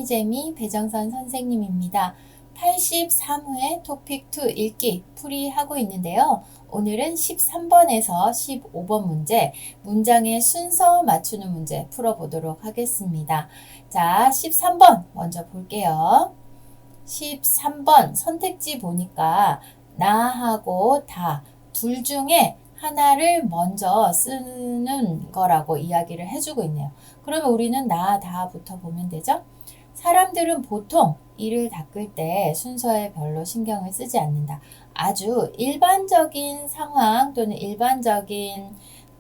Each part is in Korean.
재미재미 배정선 선생님입니다. 83회 토픽2 읽기 풀이하고 있는데요. 오늘은 13번에서 15번 문제, 문장의 순서 맞추는 문제 풀어보도록 하겠습니다. 자, 13번 먼저 볼게요. 13번 선택지 보니까 나하고 다 둘 중에 하나를 먼저 쓰는 거라고 이야기를 해주고 있네요. 그러면 우리는 나, 다부터 보면 되죠? 사람들은 보통 이를 닦을 때 순서에 별로 신경을 쓰지 않는다. 아주 일반적인 상황 또는 일반적인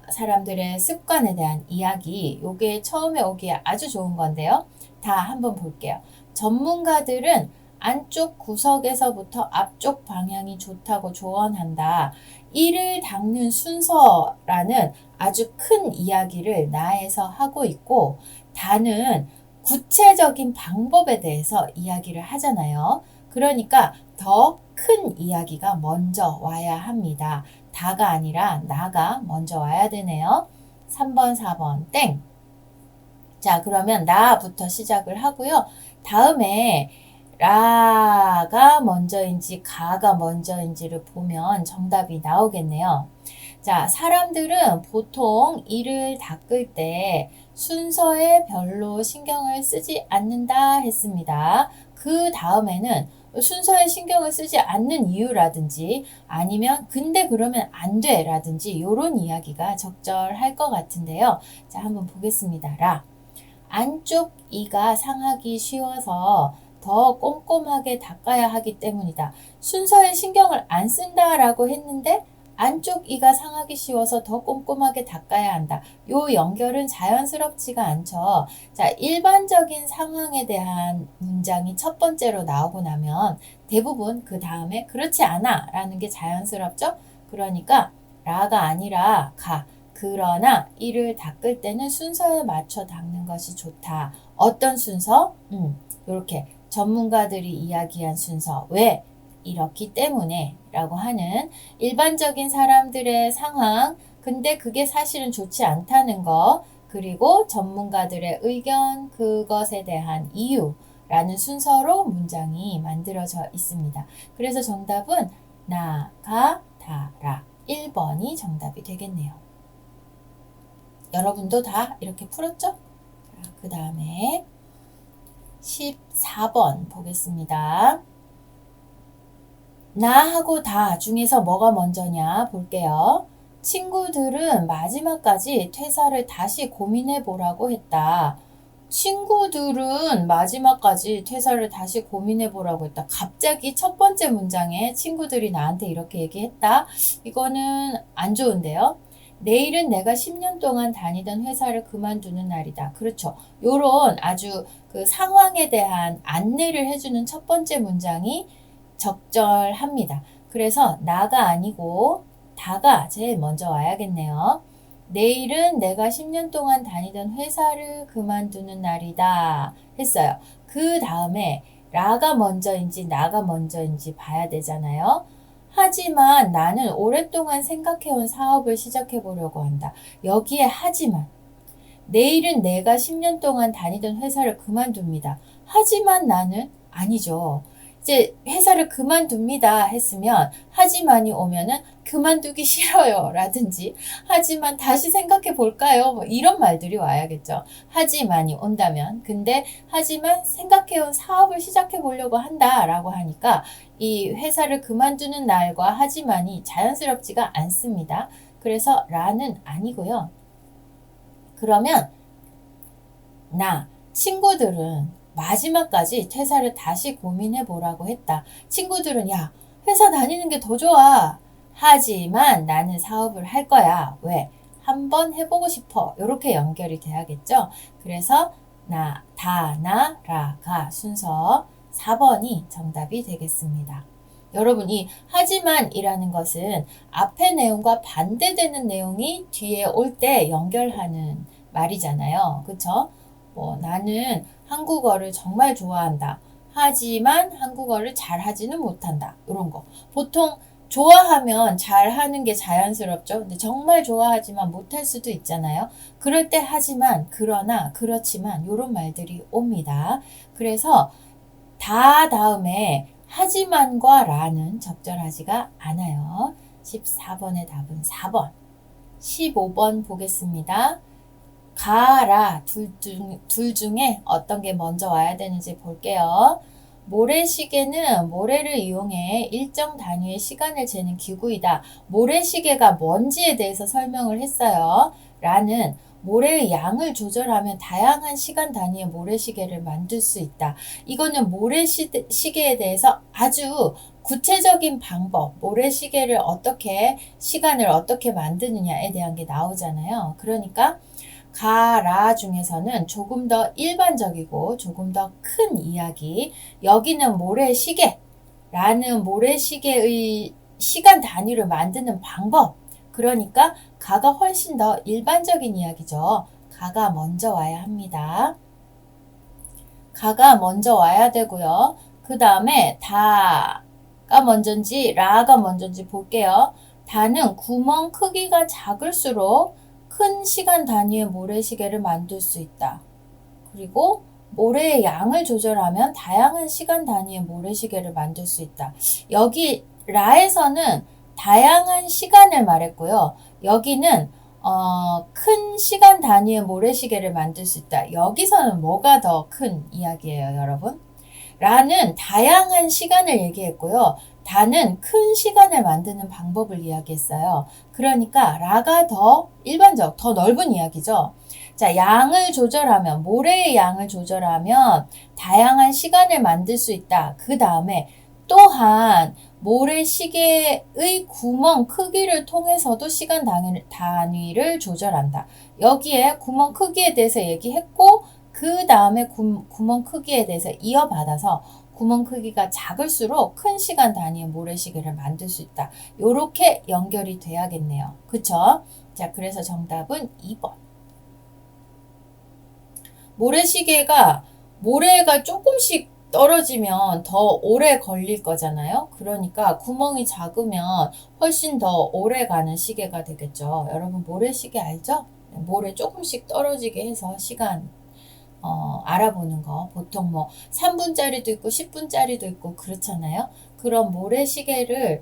사람들의 습관에 대한 이야기, 요게 처음에 오기에 아주 좋은 건데요. 다 한번 볼게요. 전문가들은 안쪽 구석에서부터 앞쪽 방향이 좋다고 조언한다. 이를 닦는 순서라는 아주 큰 이야기를 나에서 하고 있고, 다는 구체적인 방법에 대해서 이야기를 하잖아요. 그러니까 더 큰 이야기가 먼저 와야 합니다. 다가 아니라 나가 먼저 와야 되네요. 3번, 4번 땡. 자, 그러면 나부터 시작을 하고요. 다음에 라가 먼저인지 가가 먼저인지를 보면 정답이 나오겠네요. 자, 사람들은 보통 이를 닦을 때 순서에 별로 신경을 쓰지 않는다 했습니다. 그 다음에는 순서에 신경을 쓰지 않는 이유라든지 아니면 근데 그러면 안 돼 라든지 이런 이야기가 적절할 것 같은데요. 자, 한번 보겠습니다. 라. 안쪽 이가 상하기 쉬워서 더 꼼꼼하게 닦아야 하기 때문이다. 순서에 신경을 안 쓴다라고 했는데 안쪽 이가 상하기 쉬워서 더 꼼꼼하게 닦아야 한다. 요 연결은 자연스럽지가 않죠. 자, 일반적인 상황에 대한 문장이 첫 번째로 나오고 나면 대부분 그 다음에 그렇지 않아 라는 게 자연스럽죠. 그러니까 라가 아니라 가. 그러나 이를 닦을 때는 순서에 맞춰 닦는 것이 좋다. 어떤 순서? 이렇게 전문가들이 이야기한 순서. 왜? 이렇기 때문에 라고 하는 일반적인 사람들의 상황, 근데 그게 사실은 좋지 않다는 거, 그리고 전문가들의 의견, 그것에 대한 이유라는 순서로 문장이 만들어져 있습니다. 그래서 정답은 나, 가, 다, 라. 1번이 정답이 되겠네요. 여러분도 다 이렇게 풀었죠? 그 다음에 14번 보겠습니다. 나하고 다 중에서 뭐가 먼저냐 볼게요. 친구들은 마지막까지 퇴사를 다시 고민해 보라고 했다. 친구들은 마지막까지 퇴사를 다시 고민해 보라고 했다. 갑자기 첫 번째 문장에 친구들이 나한테 이렇게 얘기했다. 이거는 안 좋은데요. 내일은 내가 10년 동안 다니던 회사를 그만두는 날이다. 그렇죠. 요런 아주 그 상황에 대한 안내를 해주는 첫 번째 문장이 적절합니다. 그래서 나가 아니고 다가 제일 먼저 와야겠네요. 내일은 내가 10년 동안 다니던 회사를 그만두는 날이다 했어요. 그 다음에 라가 먼저인지 나가 먼저인지 봐야 되잖아요. 하지만 나는 오랫동안 생각해온 사업을 시작해 보려고 한다. 여기에 하지만 내일은 내가 10년 동안 다니던 회사를 그만둡니다. 하지만 나는 아니죠. 이제 회사를 그만둡니다 했으면 하지만이 오면은 그만두기 싫어요 라든지 하지만 다시 생각해 볼까요 뭐 이런 말들이 와야겠죠. 하지만이 온다면 근데 하지만 생각해온 사업을 시작해 보려고 한다 라고 하니까 이 회사를 그만두는 날과 하지만이 자연스럽지가 않습니다. 그래서 라는 아니고요. 그러면 나 친구들은 마지막까지 퇴사를 다시 고민해 보라고 했다. 친구들은 야 회사 다니는 게 더 좋아. 하지만 나는 사업을 할 거야. 왜? 한번 해보고 싶어. 이렇게 연결이 돼야겠죠. 그래서 나, 다, 나, 라, 가 순서 4번이 정답이 되겠습니다. 여러분 이 하지만 이라는 것은 앞의 내용과 반대되는 내용이 뒤에 올 때 연결하는 말이잖아요. 그쵸? 나는 한국어를 정말 좋아한다. 하지만 한국어를 잘하지는 못한다. 이런 거. 보통 좋아하면 잘하는 게 자연스럽죠. 근데 정말 좋아하지만 못할 수도 있잖아요. 그럴 때 하지만, 그러나, 그렇지만 요런 말들이 옵니다. 그래서 다 다음에 하지만과 라는 적절하지가 않아요. 14번의 답은 4번. 15번 보겠습니다. 가라 둘 중에 어떤 게 먼저 와야 되는지 볼게요. 모래시계는 모래를 이용해 일정 단위의 시간을 재는 기구이다. 모래시계가 뭔지에 대해서 설명을 했어요. 라는 모래의 양을 조절하면 다양한 시간 단위의 모래시계를 만들 수 있다. 이거는 모래시계에 대해서 아주 구체적인 방법, 모래시계를 어떻게, 시간을 어떻게 만드느냐에 대한 게 나오잖아요. 그러니까 가라 중에서는 조금 더 일반적이고 조금 더 큰 이야기, 여기는 모래시계라는 모래시계의 시간 단위를 만드는 방법, 그러니까 가가 훨씬 더 일반적인 이야기죠. 가가 먼저 와야 합니다. 가가 먼저 와야 되고요. 그 다음에 다가 먼저인지 라가 먼저인지 볼게요. 다는 구멍 크기가 작을수록 큰 시간 단위의 모래시계를 만들 수 있다. 그리고 모래의 양을 조절하면 다양한 시간 단위의 모래시계를 만들 수 있다. 여기 라에서는 다양한 시간을 말했고요. 여기는 큰 시간 단위의 모래시계를 만들 수 있다. 여기서는 뭐가 더 큰 이야기예요, 여러분? 라는 다양한 시간을 얘기했고요. 다는 큰 시간을 만드는 방법을 이야기했어요. 그러니까 라가 더 일반적, 더 넓은 이야기죠. 자, 양을 조절하면, 모래의 양을 조절하면 다양한 시간을 만들 수 있다. 그 다음에 또한 모래시계의 구멍 크기를 통해서도 시간 단위를 조절한다. 여기에 구멍 크기에 대해서 얘기했고, 그 다음에 구멍 크기에 대해서 이어받아서 구멍 크기가 작을수록 큰 시간 단위의 모래시계를 만들 수 있다. 요렇게 연결이 돼야겠네요. 그쵸? 자, 그래서 정답은 2번. 모래가 조금씩 떨어지면 더 오래 걸릴 거잖아요. 그러니까 구멍이 작으면 훨씬 더 오래 가는 시계가 되겠죠. 여러분 모래시계 알죠? 모래 조금씩 떨어지게 해서 시간 알아보는 거. 보통 뭐 3분짜리도 있고 10분짜리도 있고 그렇잖아요. 그런 모래시계를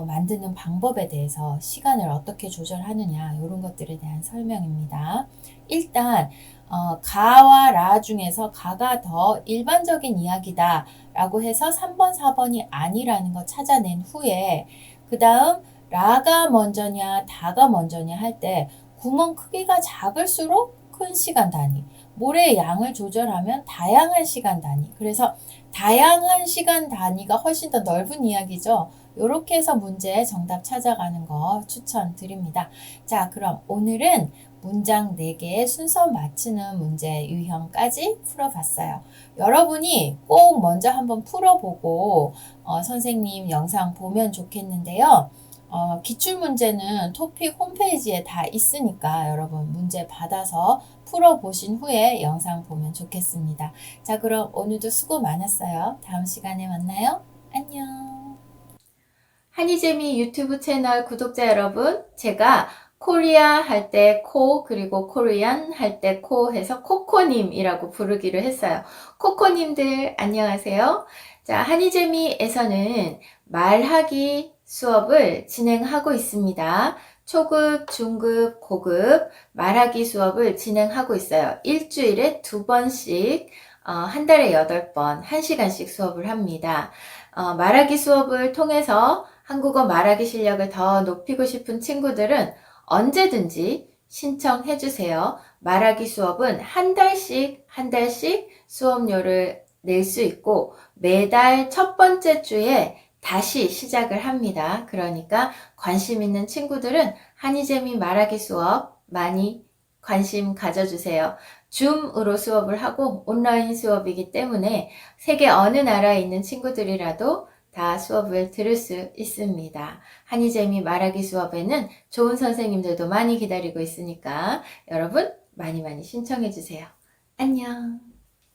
만드는 방법에 대해서 시간을 어떻게 조절하느냐 이런 것들에 대한 설명입니다. 일단 가와 라 중에서 가가 더 일반적인 이야기다 라고 해서 3번, 4번이 아니라는 거 찾아낸 후에 그 다음 라가 먼저냐 다가 먼저냐 할 때 구멍 크기가 작을수록 큰 시간 단위, 모래의 양을 조절하면 다양한 시간 단위, 그래서 다양한 시간 단위가 훨씬 더 넓은 이야기죠. 이렇게 해서 문제 정답 찾아가는 거 추천드립니다. 자, 그럼 오늘은 문장 4개의 순서 맞추는 문제 유형까지 풀어봤어요. 여러분이 꼭 먼저 한번 풀어보고 선생님 영상 보면 좋겠는데요. 기출문제는 토픽 홈페이지에 다 있으니까 여러분 문제 받아서 풀어보신 후에 영상 보면 좋겠습니다. 자, 그럼 오늘도 수고 많았어요. 다음 시간에 만나요. 안녕. 한이재미 유튜브 채널 구독자 여러분, 제가 코리아 할 때 코, 그리고 코리안 할 때 코 해서 코코님이라고 부르기로 했어요. 코코님들 안녕하세요. 자, 한이재미에서는 말하기 수업을 진행하고 있습니다. 초급, 중급, 고급 말하기 수업을 진행하고 있어요. 일주일에 2번씩 한 달에 8번 1시간씩 수업을 합니다. 말하기 수업을 통해서 한국어 말하기 실력을 더 높이고 싶은 친구들은 언제든지 신청해 주세요. 말하기 수업은 한 달씩 수업료를 낼 수 있고 매달 첫 번째 주에 다시 시작을 합니다. 그러니까 관심 있는 친구들은 한이재미 말하기 수업 많이 관심 가져주세요. 줌으로 수업을 하고 온라인 수업이기 때문에 세계 어느 나라에 있는 친구들이라도 다 수업을 들을 수 있습니다. 한이재미 말하기 수업에는 좋은 선생님들도 많이 기다리고 있으니까 여러분 많이 신청해 주세요. 안녕.